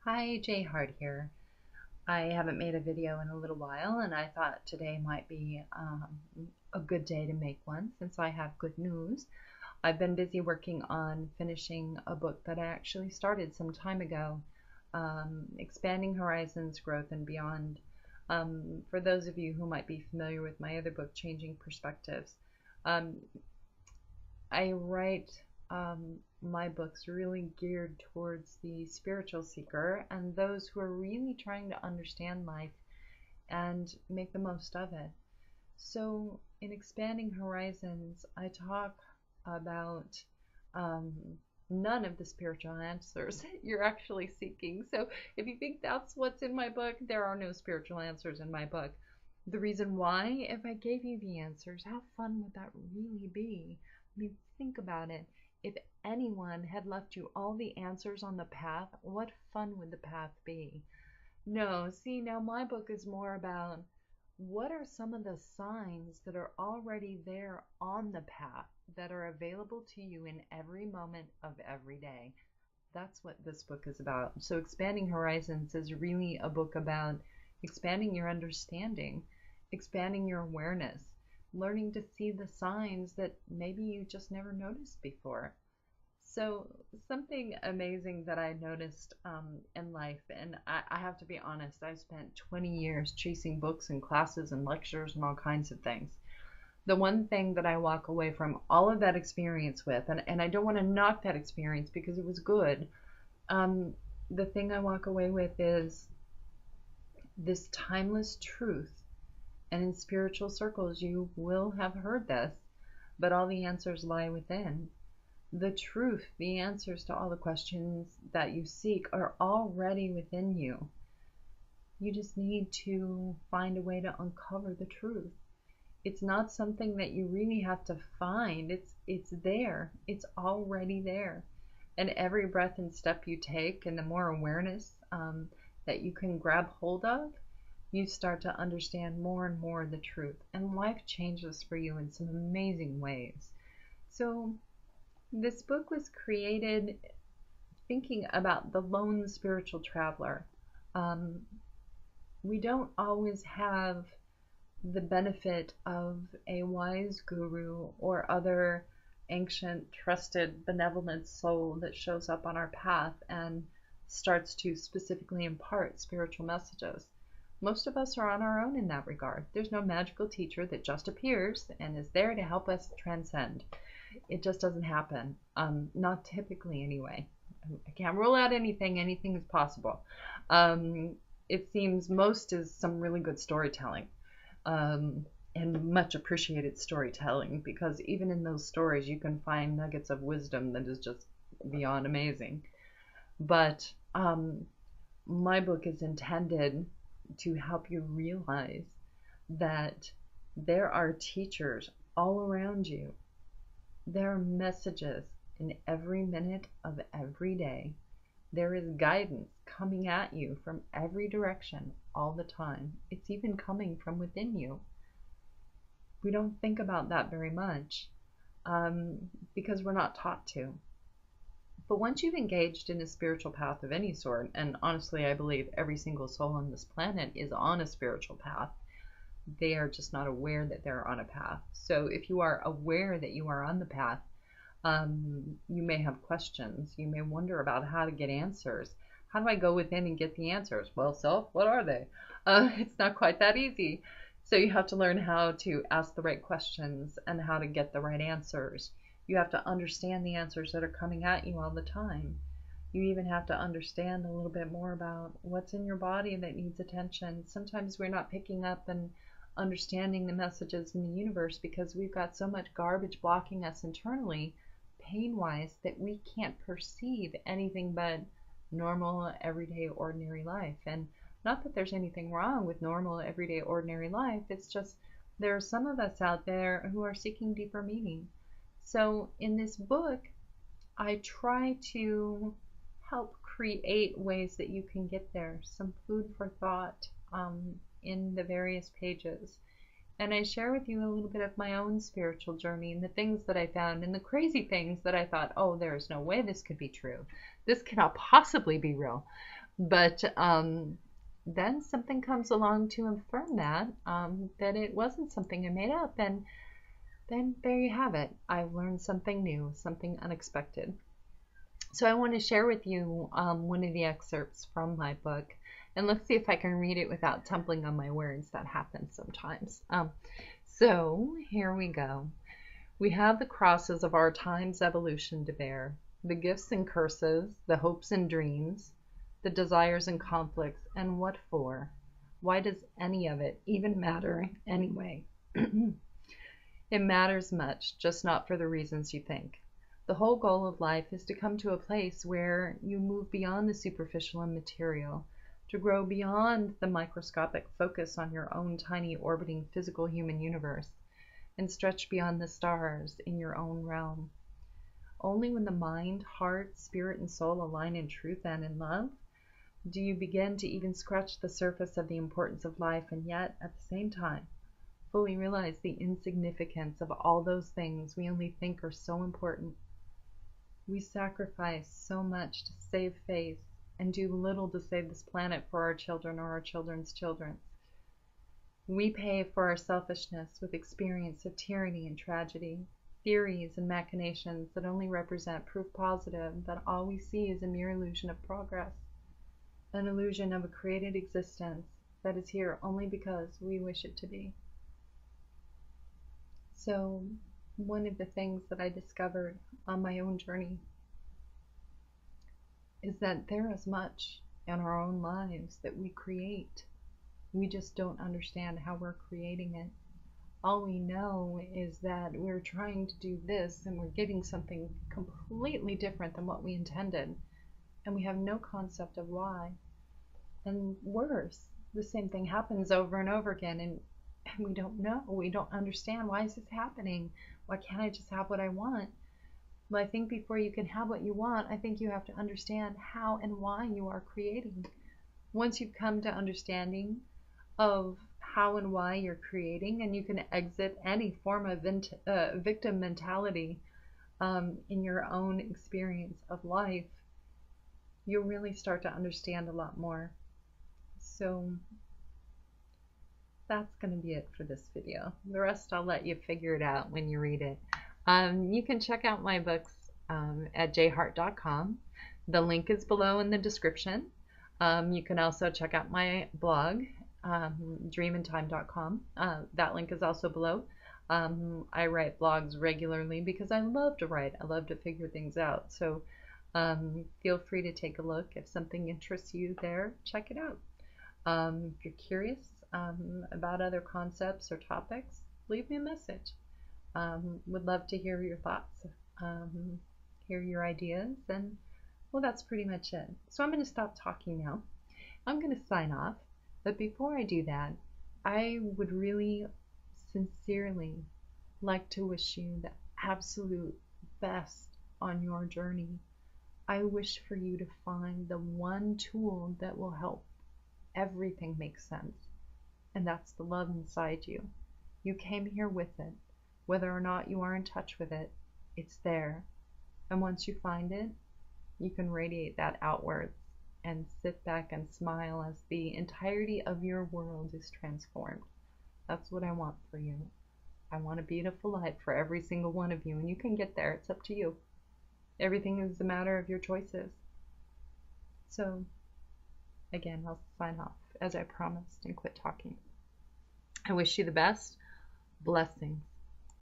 Hi, Hart here. I haven't made a video in a little while, and I thought today might be a good day to make one since I have good news. I've been busy working on finishing a book that I actually started some time ago, Expanding Horizons, Growth and Beyond. For those of you who might be familiar with my other book, Changing Perspectives, um, I write my books really geared towards the spiritual seeker and those who are really trying to understand life and make the most of it. So, in Expanding Horizons, I talk about um, none of the spiritual answers you're actually seeking. So, if you think that's what's in my book, there are no spiritual answers in my book. The reason why, if I gave you the answers, how fun would that really be? I mean, think about it. If anyone had left you all the answers on the path, what fun would the path be? No, see, now my book is more about what are some of the signs that are already there on the path that are available to you in every moment of every day. That's what this book is about. So, Expanding Horizons is really a book about expanding your understanding, expanding your awareness, learning to see the signs that maybe you just never noticed before. So, something amazing that I noticed in life, and I have to be honest, I spent 20 years chasing books and classes and lectures and all kinds of things. The one thing that I walk away from all of that experience with, and I don't want to knock that experience because it was good, um, the thing I walk away with is this timeless truth. And in spiritual circles, you will have heard this, but all the answers lie within. The truth, the answers to all the questions that you seek are already within you. You just need to find a way to uncover the truth. It's not something that you really have to find. It's there. It's already there. And every breath and step you take, and the more awareness that you can grab hold of, you start to understand more and more the truth. And life changes for you in some amazing ways. So, this book was created thinking about the lone spiritual traveler. Um, we don't always have the benefit of a wise guru or other ancient, trusted, benevolent soul that shows up on our path and starts to specifically impart spiritual messages. Most of us are on our own in that regard. There's no magical teacher that just appears and is there to help us transcend. It just doesn't happen. Not typically, anyway. I can't rule out anything. Anything is possible. It seems most is some really good storytelling. And much appreciated storytelling, because even in those stories you can find nuggets of wisdom that is just beyond amazing. But my book is intended to help you realize that there are teachers all around you. There are messages in every minute of every day. There is guidance coming at you from every direction all the time. It's even coming from within you. We don't think about that very much because we're not taught to. But once you've engaged in a spiritual path of any sort, and honestly, I believe every single soul on this planet is on a spiritual path, they are just not aware that they're on a path. So if you are aware that you are on the path, you may have questions. You may wonder about how to get answers. How do I go within and get the answers? Well, self, what are they? It's not quite that easy. So you have to learn how to ask the right questions and how to get the right answers. You have to understand the answers that are coming at you all the time. You even have to understand a little bit more about what's in your body that needs attention. Sometimes we're not picking up and understanding the messages in the universe because we've got so much garbage blocking us internally, pain-wise, that we can't perceive anything but normal, everyday, ordinary life. And not that there's anything wrong with normal, everyday, ordinary life. It's just there are some of us out there who are seeking deeper meaning. So in this book, I try to help create ways that you can get there, some food for thought in the various pages. And I share with you a little bit of my own spiritual journey and the things that I found and the crazy things that I thought, oh, there's no way this could be true. This cannot possibly be real. But then something comes along to affirm that it wasn't something I made up, and then there you have it. I've learned something new, something unexpected. So I want to share with you one of the excerpts from my book, and let's see if I can read it without tumbling on my words. That happens sometimes. So here we go. We have the crosses of our time's evolution to bear, the gifts and curses, the hopes and dreams, the desires and conflicts, and what for? Why does any of it even matter anyway? It matters much, just not for the reasons you think. The whole goal of life is to come to a place where you move beyond the superficial and material, to grow beyond the microscopic focus on your own tiny orbiting physical human universe, and stretch beyond the stars in your own realm. Only when the mind, heart, spirit, and soul align in truth and in love do you begin to even scratch the surface of the importance of life, and yet, at the same time, fully realize the insignificance of all those things we only think are so important. We sacrifice so much to save face and do little to save this planet for our children or our children's children. We pay for our selfishness with experience of tyranny and tragedy, theories and machinations that only represent proof positive that all we see is a mere illusion of progress, an illusion of a created existence that is here only because we wish it to be. So, one of the things that I discovered on my own journey is that there is much in our own lives that we create. We just don't understand how we're creating it. All we know is that we're trying to do this and we're getting something completely different than what we intended, and we have no concept of why. And worse, the same thing happens over and over again, and we don't know. We don't understand. Why is this happening? Why can't I just have what I want? Well, I think before you can have what you want, I think you have to understand how and why you are creating. Once you've come to understanding of how and why you're creating, and you can exit any form of victim mentality in your own experience of life, you'll really start to understand a lot more. So that's going to be it for this video. The rest I'll let you figure it out when you read it. You can check out my books at jhart.com. The link is below in the description. You can also check out my blog, dreamintime.com. That link is also below. I write blogs regularly because I love to write. I love to figure things out. So feel free to take a look. If something interests you there, check it out. If you're curious about other concepts or topics, leave me a message. Would love to hear your thoughts, hear your ideas, and well, that's pretty much it. So I'm going to stop talking now. I'm going to sign off, but before I do that, I would really sincerely like to wish you the absolute best on your journey. I wish for you to find the one tool that will help everything make sense, and that's the love inside you. You came here with it. Whether or not you are in touch with it, it's there. And once you find it, you can radiate that outwards and sit back and smile as the entirety of your world is transformed. That's what I want for you. I want a beautiful life for every single one of you, and you can get there. It's up to you. Everything is a matter of your choices. So, again, I'll sign off as I promised and quit talking. I wish you the best. Blessings.